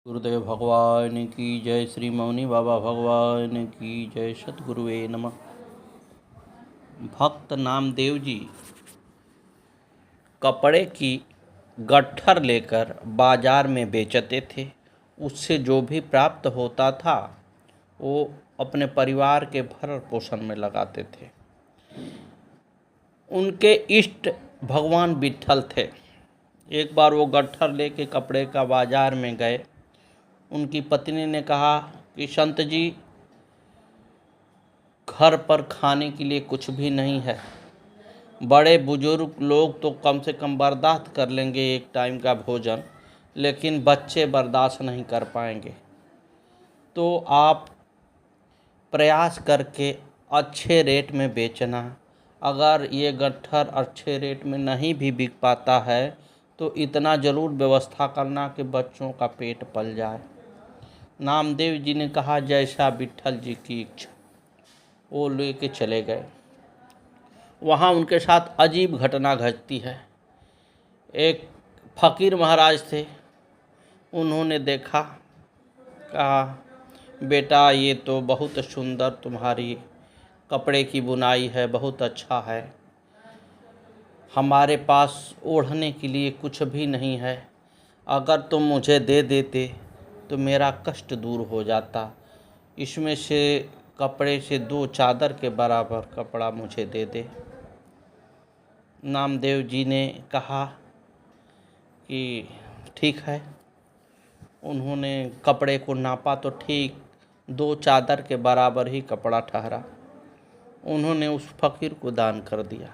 गुरुदेव भगवान की जय, श्री मौनी बाबा भगवान की जय, सतगुरुवे नमः। भक्त नामदेव जी कपड़े की गट्ठर लेकर बाजार में बेचते थे। उससे जो भी प्राप्त होता था वो अपने परिवार के भरण पोषण में लगाते थे। उनके इष्ट भगवान विट्ठल थे। एक बार वो गट्ठर लेके कपड़े का बाजार में गए। उनकी पत्नी ने कहा कि संत जी, घर पर खाने के लिए कुछ भी नहीं है। बड़े बुजुर्ग लोग तो कम से कम बर्दाश्त कर लेंगे एक टाइम का भोजन, लेकिन बच्चे बर्दाश्त नहीं कर पाएंगे। तो आप प्रयास करके अच्छे रेट में बेचना। अगर ये गट्ठर अच्छे रेट में नहीं भी बिक पाता है तो इतना ज़रूर व्यवस्था करना कि बच्चों का पेट पल जाए। नामदेव जी ने कहा, जैसा विट्ठल जी की इच्छा। वो लेके चले गए। वहाँ उनके साथ अजीब घटना घटती है। एक फकीर महाराज थे। उन्होंने देखा, कहा, बेटा ये तो बहुत सुंदर तुम्हारी कपड़े की बुनाई है, बहुत अच्छा है। हमारे पास ओढ़ने के लिए कुछ भी नहीं है। अगर तुम मुझे दे देते तो मेरा कष्ट दूर हो जाता। इसमें से कपड़े से 2 चादर के बराबर कपड़ा मुझे दे दे। नामदेव जी ने कहा कि ठीक है। उन्होंने कपड़े को नापा तो ठीक 2 चादर के बराबर ही कपड़ा ठहरा। उन्होंने उस फकीर को दान कर दिया।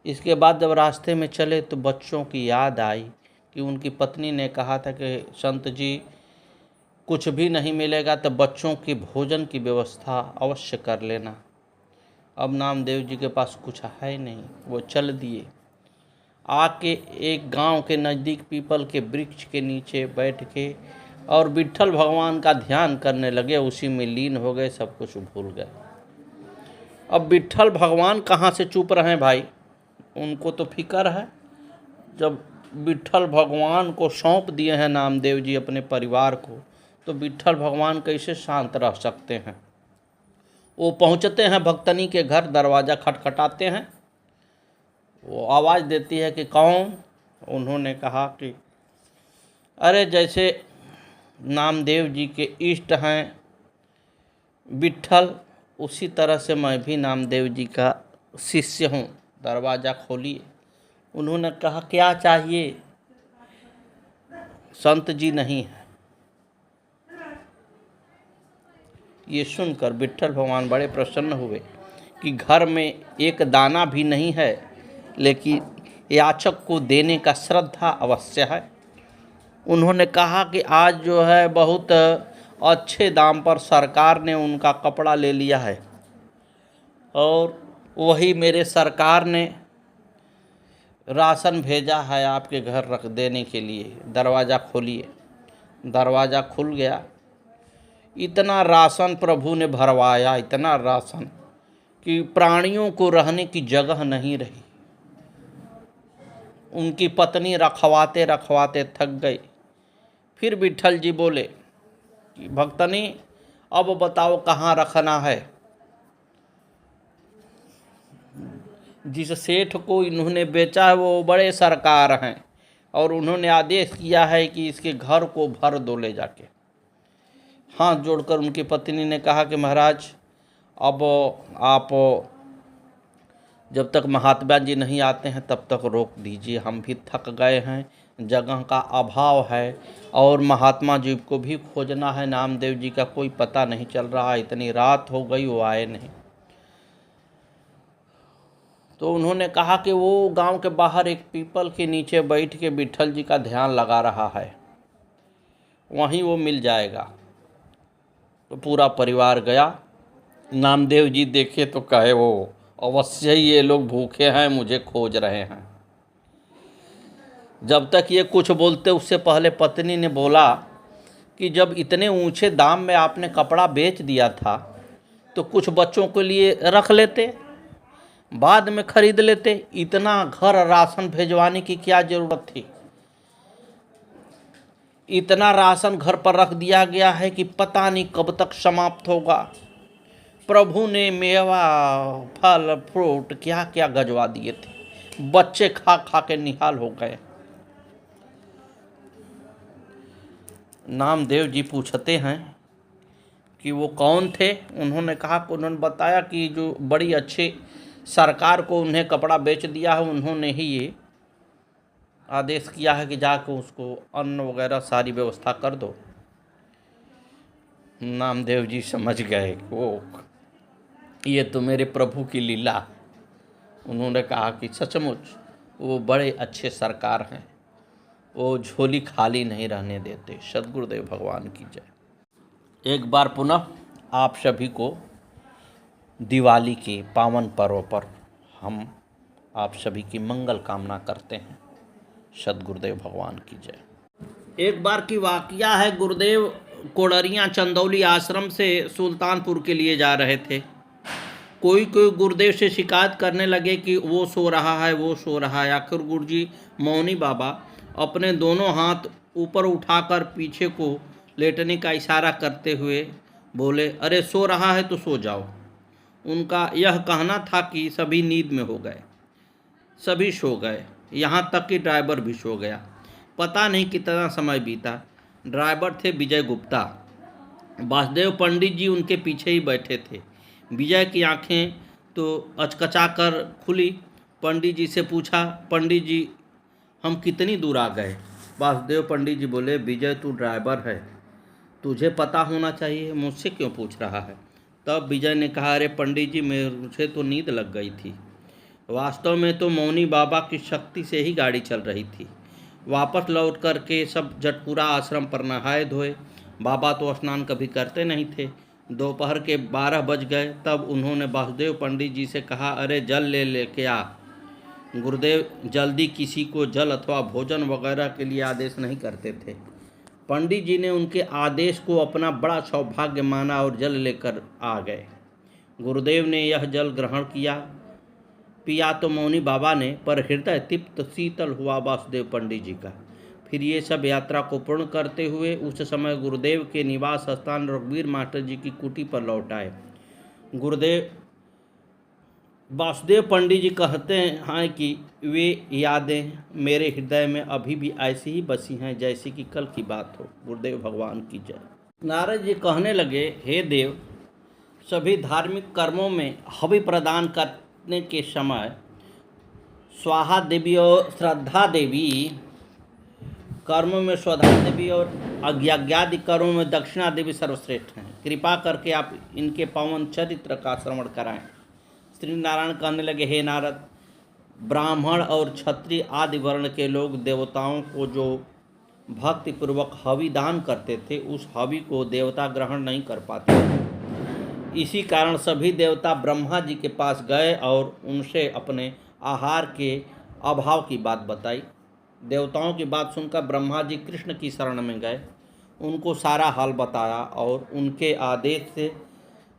इसके बाद जब रास्ते में चले तो बच्चों की याद आई कि उनकी पत्नी ने कहा था कि संत जी, कुछ भी नहीं मिलेगा तो बच्चों की भोजन की व्यवस्था अवश्य कर लेना। अब नामदेव जी के पास कुछ है नहीं। वो चल दिए। आके एक गांव के नज़दीक पीपल के वृक्ष के नीचे बैठ के और विट्ठल भगवान का ध्यान करने लगे। उसी में लीन हो गए, सब कुछ भूल गए। अब विट्ठल भगवान कहाँ से चुप रहे भाई, उनको तो फिक्र है। जब विट्ठल भगवान को सौंप दिए हैं नामदेव जी अपने परिवार को, तो विट्ठल भगवान कैसे शांत रह सकते हैं। वो पहुंचते हैं भक्तनी के घर, दरवाज़ा खटखटाते हैं। वो आवाज़ देती है कि कौन। उन्होंने कहा कि अरे जैसे नामदेव जी के इष्ट हैं विट्ठल, उसी तरह से मैं भी नामदेव जी का शिष्य हूँ, दरवाज़ा खोलिए। उन्होंने कहा, क्या चाहिए। संत जी नहीं है। ये सुनकर विट्ठल भगवान बड़े प्रसन्न हुए कि घर में एक दाना भी नहीं है, लेकिन याचक को देने का श्रद्धा अवश्य है। उन्होंने कहा कि आज जो है बहुत अच्छे दाम पर सरकार ने उनका कपड़ा ले लिया है और वही मेरे सरकार ने राशन भेजा है आपके घर रख देने के लिए। दरवाज़ा खोलिए। दरवाज़ा खुल गया। इतना राशन प्रभु ने भरवाया, इतना राशन कि प्राणियों को रहने की जगह नहीं रही। उनकी पत्नी रखवाते रखवाते थक गई। फिर विट्ठल जी बोले कि भक्तनी, अब बताओ कहाँ रखना है। जिस सेठ को इन्होंने बेचा है वो बड़े सरकार हैं और उन्होंने आदेश किया है कि इसके घर को भर दो ले जाके। हाथ जोड़कर उनकी पत्नी ने कहा कि महाराज, अब आप जब तक महात्मा जी नहीं आते हैं तब तक रोक दीजिए, हम भी थक गए हैं, जगह का अभाव है और महात्मा जी को भी खोजना है। नामदेव जी का कोई पता नहीं चल रहा, इतनी रात हो गई वो आए नहीं। तो उन्होंने कहा कि वो गांव के बाहर एक पीपल के नीचे बैठ के विट्ठल जी का ध्यान लगा रहा है, वहीं वो मिल जाएगा। तो पूरा परिवार गया। नामदेव जी देखे तो कहे, वो अवश्य ही ये लोग भूखे हैं, मुझे खोज रहे हैं। जब तक ये कुछ बोलते उससे पहले पत्नी ने बोला कि जब इतने ऊंचे दाम में आपने कपड़ा बेच दिया था तो कुछ बच्चों के लिए रख लेते, बाद में खरीद लेते। इतना घर राशन भेजवाने की क्या ज़रूरत थी। इतना राशन घर पर रख दिया गया है कि पता नहीं कब तक समाप्त होगा। प्रभु ने मेवा, फल, फ्रूट क्या क्या गजवा दिए थे, बच्चे खा खा के निहाल हो गए। नामदेव जी पूछते हैं कि वो कौन थे। उन्होंने कहा कि उन्होंने बताया कि जो बड़ी अच्छी सरकार को उन्हें कपड़ा बेच दिया है, उन्होंने ही ये आदेश किया है कि जाकर उसको अन्न वगैरह सारी व्यवस्था कर दो। नामदेव जी समझ गए वो ये तो मेरे प्रभु की लीला। उन्होंने कहा कि सचमुच वो बड़े अच्छे सरकार हैं, वो झोली खाली नहीं रहने देते। सद्गुरुदेव भगवान की जय। एक बार पुनः आप सभी को दिवाली के पावन पर्व पर हम आप सभी की मंगल कामना करते हैं। सद्गुरुदेव भगवान की जय। एक बार की वाकया है, गुरुदेव कोडरिया चंदौली आश्रम से सुल्तानपुर के लिए जा रहे थे। कोई गुरुदेव से शिकायत करने लगे कि वो सो रहा है, वो सो रहा है। आखिर गुरुजी मौनी बाबा अपने दोनों हाथ ऊपर उठाकर पीछे को लेटने का इशारा करते हुए बोले, अरे सो रहा है तो सो जाओ। उनका यह कहना था कि सभी नींद में हो गए, सभी सो गए, यहाँ तक कि ड्राइवर भी सो गया। पता नहीं कितना समय बीता। ड्राइवर थे विजय गुप्ता। वासुदेव पंडित जी उनके पीछे ही बैठे थे। विजय की आंखें तो अचकचा कर खुली। पंडित जी से पूछा, पंडित जी हम कितनी दूर आ गए? वासुदेव पंडित जी बोले, विजय तू ड्राइवर है, तुझे पता होना चाहिए, मुझसे क्यों पूछ रहा है? तब विजय ने कहा, अरे पंडित जी मुझे तो नींद लग गई थी। वास्तव में तो मौनी बाबा की शक्ति से ही गाड़ी चल रही थी। वापस लौट करके सब जटपुरा आश्रम पर नहाए धोए। बाबा तो स्नान कभी करते नहीं थे। दोपहर के 12 बज गए। तब उन्होंने वासुदेव पंडित जी से कहा, अरे जल लेके आ। गुरुदेव जल्दी किसी को जल अथवा भोजन वगैरह के लिए आदेश नहीं करते थे। पंडित जी ने उनके आदेश को अपना बड़ा सौभाग्य माना और जल लेकर आ गए। गुरुदेव ने यह जल ग्रहण किया, पिया तो मौनी बाबा ने, पर हृदय तृप्त शीतल हुआ वासुदेव पंडित जी का। फिर ये सब यात्रा को पूर्ण करते हुए उस समय गुरुदेव के निवास स्थान रघुवीर मास्टर जी की कुटी पर लौट आए। गुरुदेव वासुदेव पंडित जी कहते हैं कि वे यादें मेरे हृदय में अभी भी ऐसी ही बसी हैं जैसी कि कल की बात हो। गुरुदेव भगवान की जय। नारद जी कहने लगे, हे देव, सभी धार्मिक कर्मों में हवि प्रदान करने के समय स्वाहा देवी और श्रद्धा देवी कर्म में श्रद्धा देवी और अज्ञादि कर्मों में दक्षिणा देवी सर्वश्रेष्ठ हैं। कृपा करके आप इनके पावन चरित्र का श्रवण कराएं। श्री नारायण कहने लगे, हे नारद, ब्राह्मण और क्षत्रिय आदि वर्ण के लोग देवताओं को जो भक्तिपूर्वक हवि दान करते थे, उस हवि को देवता ग्रहण नहीं कर पाते। इसी कारण सभी देवता ब्रह्मा जी के पास गए और उनसे अपने आहार के अभाव की बात बताई। देवताओं की बात सुनकर ब्रह्मा जी कृष्ण की शरण में गए, उनको सारा हाल बताया और उनके आदेश से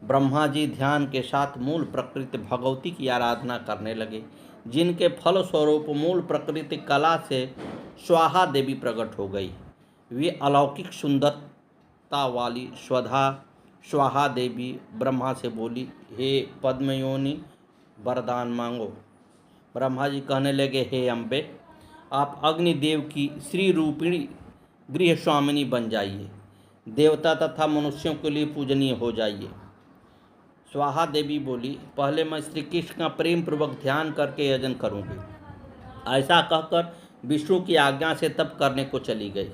ब्रह्मा जी ध्यान के साथ मूल प्रकृति भगवती की आराधना करने लगे, जिनके फल स्वरूप मूल प्रकृति कला से स्वाहा देवी प्रकट हो गई। वे अलौकिक सुंदरता वाली स्वाहा देवी ब्रह्मा से बोली, हे पद्मयोनि वरदान मांगो। ब्रह्मा जी कहने लगे, हे अम्बे, आप अग्निदेव की श्री रूपिणी गृह स्वामिनी बन जाइए, देवता तथा मनुष्यों के लिए पूजनीय हो जाइए। स्वाहा देवी बोली, पहले मैं श्री कृष्ण का प्रेम पूर्वक ध्यान करके यजन करूंगी। ऐसा कहकर विष्णु की आज्ञा से तप करने को चली गई।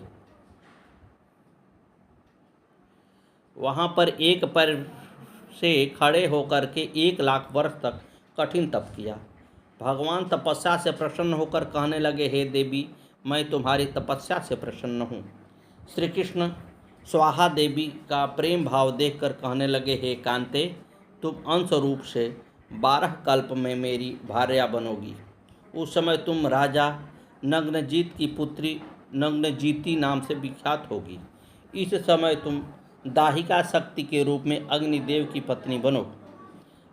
वहां पर एक पैर से खड़े होकर के 1 लाख वर्ष तक कठिन तप किया। भगवान तपस्या से प्रसन्न होकर कहने लगे, हे देवी, मैं तुम्हारी तपस्या से प्रसन्न हूँ। श्री कृष्ण स्वाहा देवी का प्रेम भाव देखकर कहने लगे, हे कांते, तुम अंश रूप से 12 कल्प में मेरी भार्या बनोगी। उस समय तुम राजा नग्नजीत की पुत्री नग्नजीती नाम से विख्यात होगी। इस समय तुम दाहिका शक्ति के रूप में अग्निदेव की पत्नी बनो।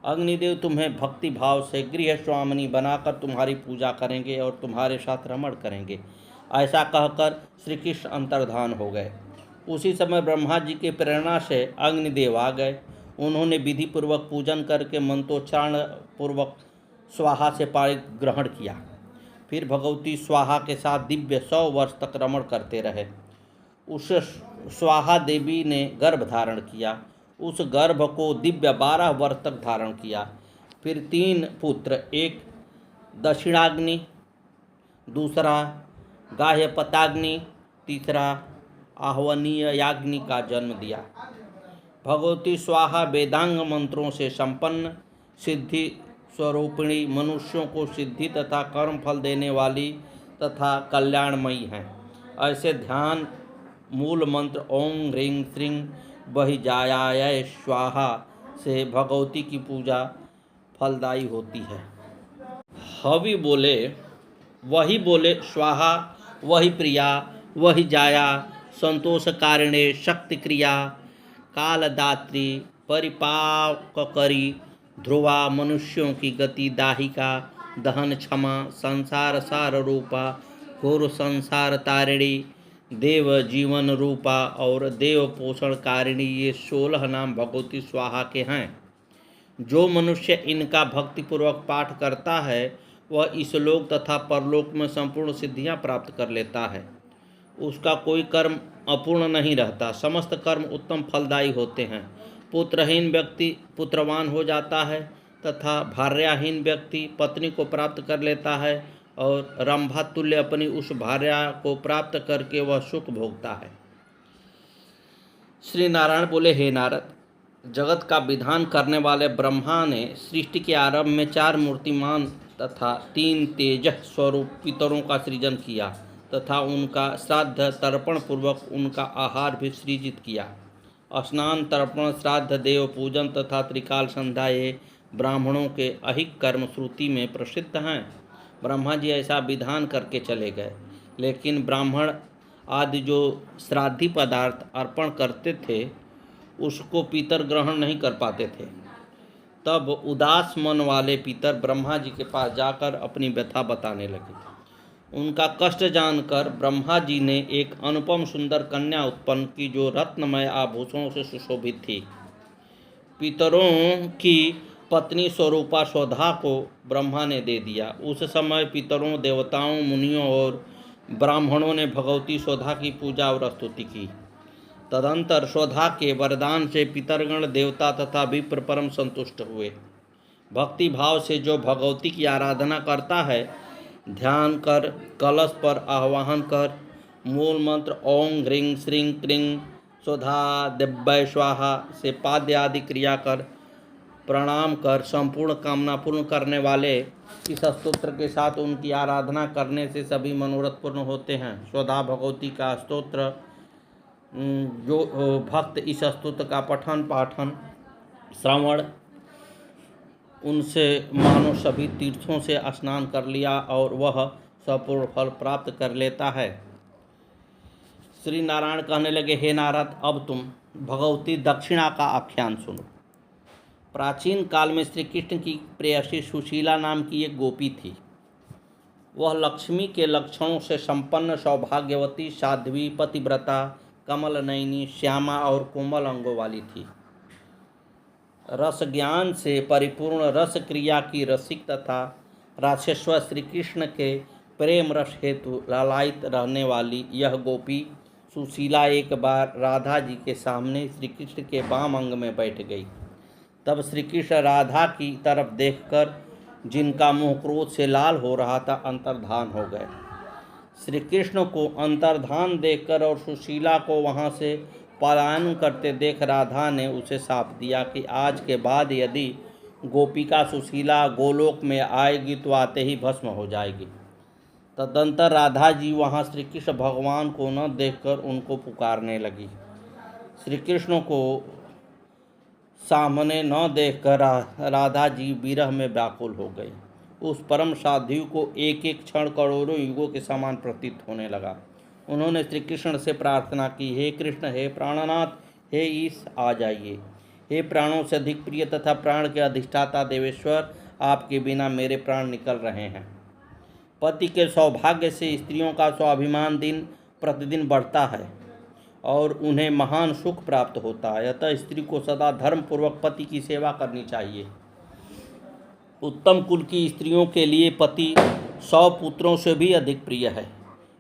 अग्निदेव तुम्हें भक्ति भाव से गृह स्वामिनी बनाकर तुम्हारी पूजा करेंगे और तुम्हारे साथ रमण करेंगे। ऐसा कहकर श्री कृष्ण अंतर्धान हो गए। उसी समय ब्रह्मा जी के प्रेरणा से अग्निदेव आ गए। उन्होंने विधि पूर्वक पूजन करके मंत्रोच्चारण पूर्वक स्वाहा से पाणी ग्रहण किया। फिर भगवती स्वाहा के साथ दिव्य 100 वर्ष तक रमण करते रहे। उस स्वाहा देवी ने गर्भ धारण किया। उस गर्भ को दिव्य 12 वर्ष तक धारण किया। फिर 3 पुत्र, एक दक्षिणाग्नि, दूसरा गाह्यपताग्नि, तीसरा आह्वनीय याग्नि का जन्म दिया। भगवती स्वाहा वेदांग मंत्रों से संपन्न सिद्धि स्वरूपिणी, मनुष्यों को सिद्धि तथा कर्म फल देने वाली तथा कल्याणमयी हैं। ऐसे ध्यान मूल मंत्र ओम ह्रीं श्रीं बहिजायाय स्वाहा से भगवती की पूजा फलदायी होती है। हवि बोले, वही बोले स्वाहा, वही प्रिया, वही जाया, संतोषकारिणे शक्ति क्रिया, कालदात्री, परिपाककरी, ध्रुवा, मनुष्यों की गति दाहिका, दहन क्षमा, संसार सार रूपा, घोर संसार तारिणी, देव जीवन रूपा और देव पोषण कारिणी, ये 16 नाम भगवती स्वाहा के हैं। जो मनुष्य इनका भक्तिपूर्वक पाठ करता है वह इस लोक तथा परलोक में संपूर्ण सिद्धियां प्राप्त कर लेता है। उसका कोई कर्म अपूर्ण नहीं रहता। समस्त कर्म उत्तम फलदायी होते हैं। पुत्रहीन व्यक्ति पुत्रवान हो जाता है तथा भार्याहीन व्यक्ति पत्नी को प्राप्त कर लेता है और रंभा तुल्य अपनी उस भार्या को प्राप्त करके वह सुख भोगता है। श्री नारायण बोले, हे नारद, जगत का विधान करने वाले ब्रह्मा ने सृष्टि के आरंभ में 4 मूर्तिमान तथा 3 तेजः स्वरूप पितरों का सृजन किया तथा उनका श्राद्ध तर्पण पूर्वक उनका आहार भी सृजित किया। स्नान, तर्पण, श्राद्ध, देव पूजन तथा त्रिकाल संध्या ये ब्राह्मणों के अहिक कर्म श्रुति में प्रसिद्ध हैं। ब्रह्मा जी ऐसा विधान करके चले गए, लेकिन ब्राह्मण आदि जो श्राद्धि पदार्थ अर्पण करते थे उसको पितर ग्रहण नहीं कर पाते थे। तब उदास मन वाले पितर ब्रह्मा जी के पास जाकर अपनी व्यथा बताने लगे। उनका कष्ट जानकर ब्रह्मा जी ने एक अनुपम सुंदर कन्या उत्पन्न की जो रत्नमय आभूषणों से सुशोभित थी। पितरों की पत्नी स्वरूपा स्वधा को ब्रह्मा ने दे दिया। उस समय पितरों, देवताओं, मुनियों और ब्राह्मणों ने भगवती स्वधा की पूजा और स्तुति की। तदंतर स्वधा के वरदान से पितरगण, देवता तथा विप्र परम संतुष्ट हुए। भक्ति भाव से जो भगवती की आराधना करता है, ध्यान कर, कलश पर आह्वान कर, मूल मंत्र ओम ह्रीं श्रीं क्रीं स्वधा दिव्य स्वाहा से पाद्य आदि क्रिया कर, प्रणाम कर, संपूर्ण कामना पूर्ण करने वाले इस स्तोत्र के साथ उनकी आराधना करने से सभी मनोरथ पूर्ण होते हैं। स्वधा भगवती का स्तोत्र, जो भक्त इस स्तोत्र का पठन पाठन श्रवण उनसे मानो सभी तीर्थों से स्नान कर लिया और वह संपूर्ण फल प्राप्त कर लेता है। श्री नारायण कहने लगे, हे नारद, अब तुम भगवती दक्षिणा का आख्यान सुनो। प्राचीन काल में श्री कृष्ण की प्रेयसी सुशीला नाम की एक गोपी थी। वह लक्ष्मी के लक्षणों से संपन्न सौभाग्यवती, साध्वी, पतिव्रता, कमल नयनी, श्यामा और कोमल अंगों वाली थी। रस ज्ञान से परिपूर्ण, रस क्रिया की रसिक तथा राशेश्वर श्री कृष्ण के प्रेम रस हेतु लालायित रहने वाली यह गोपी सुशीला एक बार राधा जी के सामने श्री कृष्ण के बाम अंग में बैठ गई। तब श्री कृष्ण राधा की तरफ देखकर, जिनका मुंह क्रोध से लाल हो रहा था, अंतर्धान हो गए। श्री कृष्ण को अंतर्धान देखकर और सुशीला को वहां से पलायन करते देख राधा ने उसे शाप दिया कि आज के बाद यदि गोपिका सुशीला गोलोक में आएगी तो आते ही भस्म हो जाएगी। तदंतर राधा जी वहां श्री कृष्ण भगवान को न देखकर उनको पुकारने लगी। श्री कृष्ण को सामने न देखकर राधा जी विरह में व्याकुल हो गई। उस परम साधु को एक एक क्षण करोड़ों युगों के समान प्रतीत होने लगा। उन्होंने श्री कृष्ण से प्रार्थना की, हे कृष्ण, हे प्राणनाथ, हे ईश, आ जाइए। हे प्राणों से अधिक प्रिय तथा प्राण के अधिष्ठाता देवेश्वर, आपके बिना मेरे प्राण निकल रहे हैं। पति के सौभाग्य से स्त्रियों का स्वाभिमान दिन प्रतिदिन बढ़ता है और उन्हें महान सुख प्राप्त होता है। अतः स्त्री को सदा धर्मपूर्वक पति की सेवा करनी चाहिए। उत्तम कुल की स्त्रियों के लिए पति 100 पुत्रों से भी अधिक प्रिय है।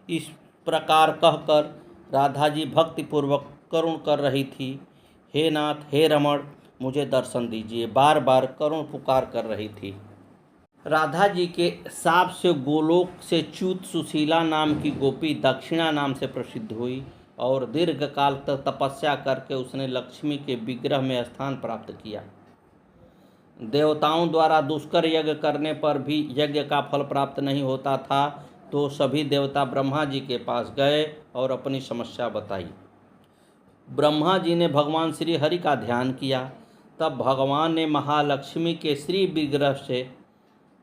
इस प्रकार कहकर राधा जी भक्तिपूर्वक करुण कर रही थी। हे नाथ, हे रमण, मुझे दर्शन दीजिए, बार बार करुण पुकार कर रही थी। राधा जी के शाप से गोलोक से च्युत सुशीला नाम की गोपी दक्षिणा नाम से प्रसिद्ध हुई और दीर्घ काल तक तपस्या करके उसने लक्ष्मी के विग्रह में स्थान प्राप्त किया। देवताओं द्वारा दुष्कर यज्ञ करने पर भी यज्ञ का फल प्राप्त नहीं होता था, तो सभी देवता ब्रह्मा जी के पास गए और अपनी समस्या बताई। ब्रह्मा जी ने भगवान श्री हरि का ध्यान किया। तब भगवान ने महालक्ष्मी के श्री विग्रह से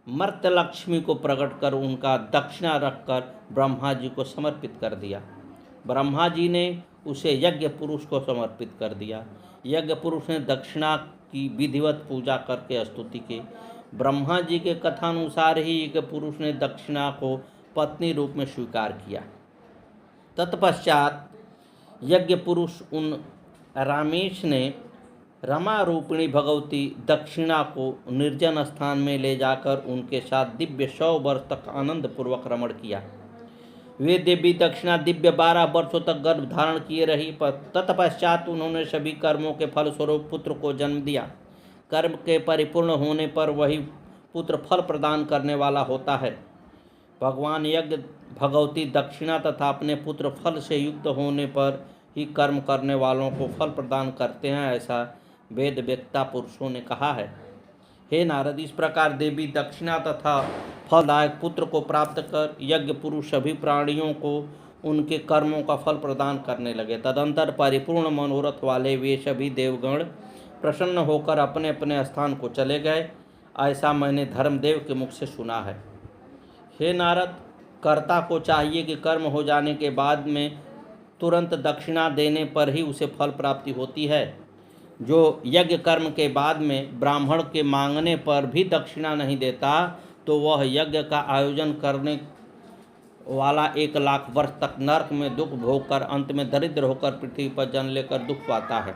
मर्त्य लक्ष्मी को प्रकट कर उनका दक्षिणा रखकर ब्रह्मा जी को समर्पित कर दिया। ब्रह्मा जी ने उसे यज्ञ पुरुष को समर्पित कर दिया। यज्ञ पुरुष ने दक्षिणा की विधिवत पूजा करके स्तुति की। ब्रह्मा जी के कथानुसार ही यज्ञ पुरुष ने दक्षिणा को पत्नी रूप में स्वीकार किया। तत्पश्चात यज्ञ पुरुष उन रामेश ने रमा रूपिणी भगवती दक्षिणा को निर्जन स्थान में ले जाकर उनके साथ दिव्य 100 वर्ष तक आनंद पूर्वक रमण किया। वे देवी दक्षिणा दिव्य 12 वर्षों तक गर्भ धारण किए रही। तत्पश्चात उन्होंने सभी कर्मों के फलस्वरूप पुत्र को जन्म दिया। कर्म के परिपूर्ण होने पर वही पुत्र फल प्रदान करने वाला होता है। भगवान यज्ञ भगवती दक्षिणा तथा अपने पुत्र फल से युक्त होने पर ही कर्म करने वालों को फल प्रदान करते हैं, ऐसा वेद वेत्ता पुरुषों ने कहा है। हे नारद, इस प्रकार देवी दक्षिणा तथा फलदायक पुत्र को प्राप्त कर यज्ञ पुरुष सभी प्राणियों को उनके कर्मों का फल प्रदान करने लगे। तदंतर परिपूर्ण मनोरथ वाले वे सभी देवगण प्रसन्न होकर अपने अपने स्थान को चले गए। ऐसा मैंने धर्मदेव के मुख से सुना है। हे नारद, कर्ता को चाहिए कि कर्म हो जाने के बाद में तुरंत दक्षिणा देने पर ही उसे फल प्राप्ति होती है। जो यज्ञ कर्म के बाद में ब्राह्मण के मांगने पर भी दक्षिणा नहीं देता, तो वह यज्ञ का आयोजन करने वाला 1 लाख वर्ष तक नरक में दुख भोग कर अंत में दरिद्र होकर पृथ्वी पर जन्म लेकर दुख पाता है।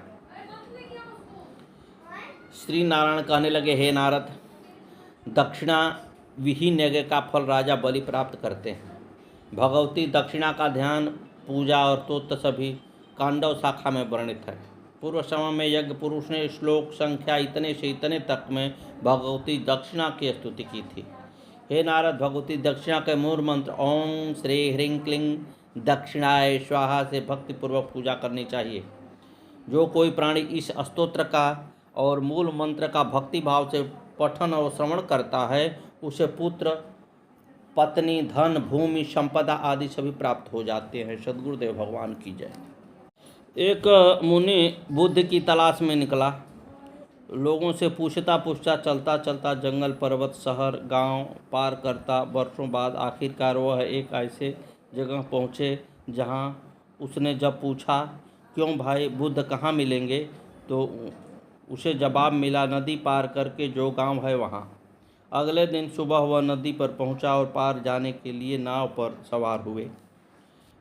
श्री नारायण कहने लगे, हे नारद, दक्षिणा विहीन यज्ञ का फल राजा बलि प्राप्त करते हैं। भगवती दक्षिणा का ध्यान, पूजा और स्तोत्र सभी कांडव शाखा में वर्णित है। पूर्व समय में यज्ञ पुरुष ने श्लोक संख्या इतने से इतने तक में भगवती दक्षिणा की स्तुति की थी। हे नारद, भगवती दक्षिणा के मूल मंत्र ओम श्री ह्रीं क्लीं दक्षिणाय स्वाहा से भक्तिपूर्वक पूजा करनी चाहिए। जो कोई प्राणी इस स्तोत्र का और मूल मंत्र का भक्ति भाव से पठन और श्रवण करता है, उसे पुत्र, पत्नी, धन, भूमि, संपदा आदि सभी प्राप्त हो जाते हैं। सद्गुरुदेव भगवान की जय। एक मुनि बुद्ध की तलाश में निकला। लोगों से पूछता पूछता चलता चलता जंगल, पर्वत, शहर, गांव पार करता वर्षों बाद आखिरकार वह एक ऐसे जगह पहुँचे जहां उसने जब पूछा, क्यों भाई बुद्ध कहाँ मिलेंगे, तो उसे जवाब मिला, नदी पार करके जो गांव है वहाँ। अगले दिन सुबह वह नदी पर पहुंचा और पार जाने के लिए नाव पर सवार हुए।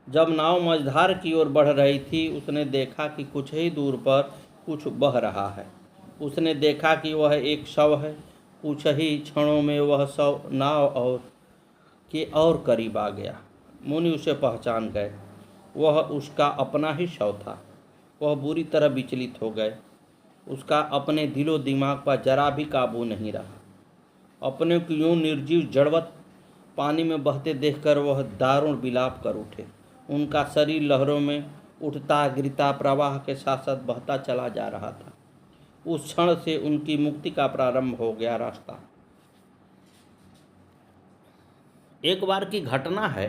जब नाव मझधार की ओर बढ़ रही थी, उसने देखा कि कुछ ही दूर पर कुछ बह रहा है। उसने देखा कि वह एक शव है। कुछ ही क्षणों में वह शव नाव और करीब आ गया। मुनि उसे पहचान गए। वह उसका अपना ही शव था। वह बुरी तरह विचलित हो गए। उसका अपने दिलो दिमाग पर जरा भी काबू नहीं रहा। अपने को यूं निर्जीव जड़वत पानी में बहते देखकर वह दारुण विलाप कर उठे। उनका शरीर लहरों में उठता गिरता प्रवाह के साथ साथ बहता चला जा रहा था। उस क्षण से उनकी मुक्ति का प्रारंभ हो गया रास्ता। एक बार की घटना है।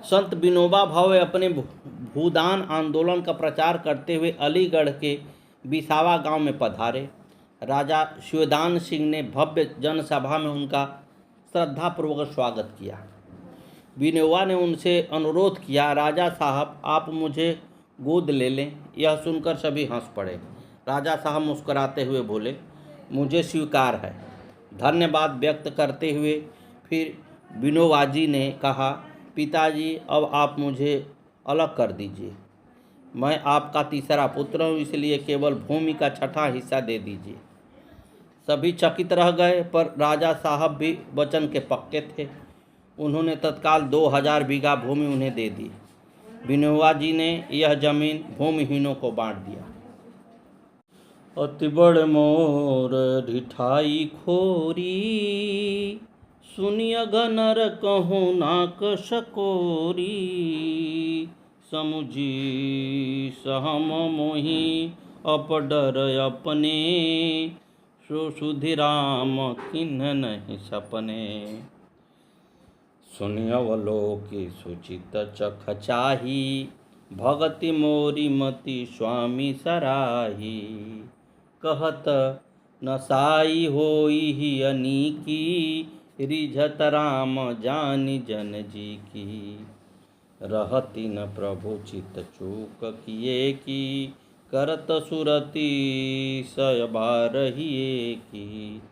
संत विनोबा भावे अपने भूदान आंदोलन का प्रचार करते हुए अलीगढ़ के बिसावा गांव में पधारे। राजा शिवदान सिंह ने भव्य जनसभा में उनका श्रद्धापूर्वक स्वागत किया। विनोबा ने उनसे अनुरोध किया, राजा साहब आप मुझे गोद ले लें। यह सुनकर सभी हंस पड़े। राजा साहब मुस्कुराते हुए बोले, मुझे स्वीकार है। धन्यवाद व्यक्त करते हुए फिर विनोबाजी ने कहा, पिताजी अब आप मुझे अलग कर दीजिए। मैं आपका तीसरा पुत्र हूँ, इसलिए केवल भूमि का छठा हिस्सा दे दीजिए। सभी चकित रह गए, पर राजा साहब भी वचन के पक्के थे। उन्होंने तत्काल 2000 बीघा भूमि उन्हें दे दी। विनोबा जी ने यह जमीन भूमिहीनों को बांट दिया। अति बड़ मोर ढिठाई खोरी, सुनिय गनर कहूँ नाक सकोरी। समुझी सहम मोहि अपडर अपने, सो सुधिराम किन्ह नहीं सपने। सुनियवलोकि सुचित चख चाही, भगति मोरी मति स्वामी सराही। कहत नसाई होई ही अनीकी, रिझत राम जानि जन जी की। रहति न प्रभु चित चूक किए की, करत सुरति सय बारहिए की।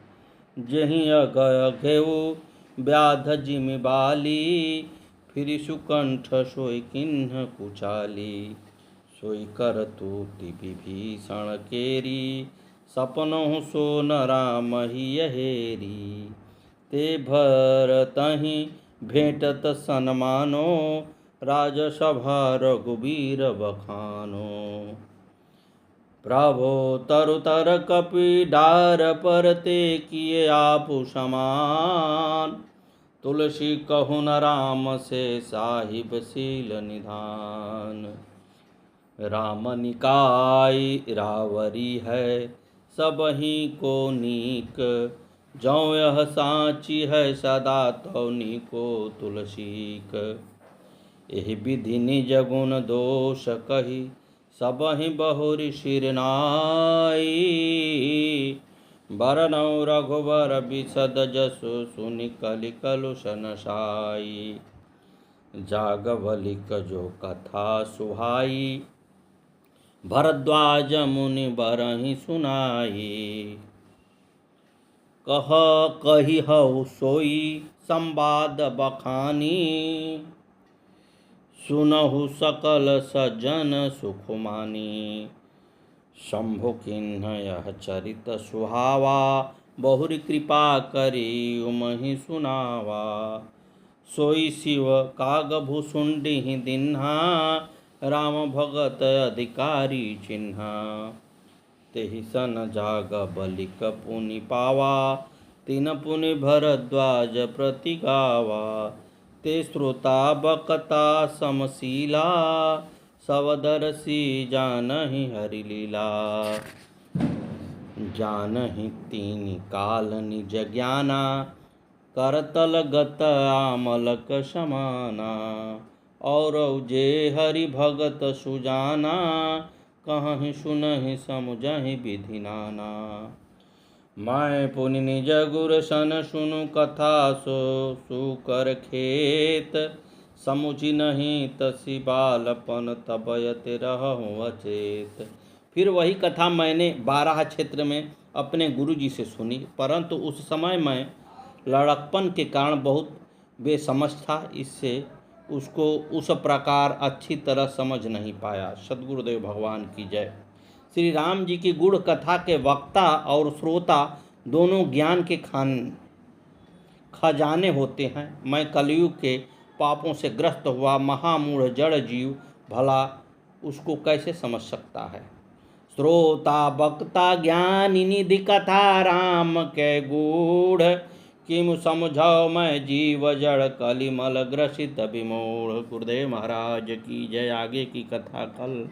जहीं अघेऊ व्याध जिमि बाली, फिर सुकंठ सोई किन्ह कुचाली। सोई कर तूति विभीषण केरी, सपनहु सो न राम ही हेरी। ते भरतहि भेंटत सन्मानो, राजसभा रघुबीर बखानो। प्रभो तरुतर कपि डार पर, ते किए आपु समान। तुलसी कहु न राम से, साहिब सील निधान। राम निकाय रावरी है, सबहि को नीक। जौं यह साची है, सदा तौ नीको तुलसीक। एहि विधि निज गुण दोष कही, सबहि बहुरि सिर नाई। बरनउँ रघुबर बिसद जसु, सुनि कलि कलुष नसाई। जागवलिक जो कथा सुहाई, भरद्वाज मुनि बरहि सुनाई। कह कहिहउ सोई संवाद बखानी, सुनहु सकल सज्जन सुख मानी। शंभु किन्ह यह चरित सुहावा, बहुरी कृपा करी उमहि सुनावा। सोई शिव काग भुसुंडी दिन्हा, राम भगत अधिकारी चिन्हा। तेहि सन जाग बलिक पुनि पावा, तिन पुनि भरद्वाज प्रति गावा। ते श्रोता बकता समशीला, सवदर्शी जानहि हरि लीला। जानहि तीनि काल निज ज्ञाना, करतल गत आमलक समाना। और जे हरि भगत सुजाना, कहहि सुनहि समुझहि विधि नाना। मैं पुनि निज गुर सन सुनु कथा, सो सुकर खेत। समुझि नहीं तसी बालपन, तब यति रहूँ अचेत। फिर वही कथा मैंने 12 क्षेत्र में अपने गुरु जी से सुनी, परंतु उस समय मैं लड़कपन के कारण बहुत बेसमझ था, इससे उसको उस प्रकार अच्छी तरह समझ नहीं पाया। सद्गुरुदेव भगवान की जय। श्री राम जी की गुड़ कथा के वक्ता और श्रोता दोनों ज्ञान के खजाने होते हैं। मैं कलयुग के पापों से ग्रस्त हुआ महामूढ़ जड़ जीव भला उसको कैसे समझ सकता है। श्रोता वक्ता ज्ञानी निधि कथा, राम के गूढ़। किम समझाओ मैं जीव जड़, कलिमल ग्रसित विमूढ़। गुरुदेव महाराज की जय। आगे की कथा कल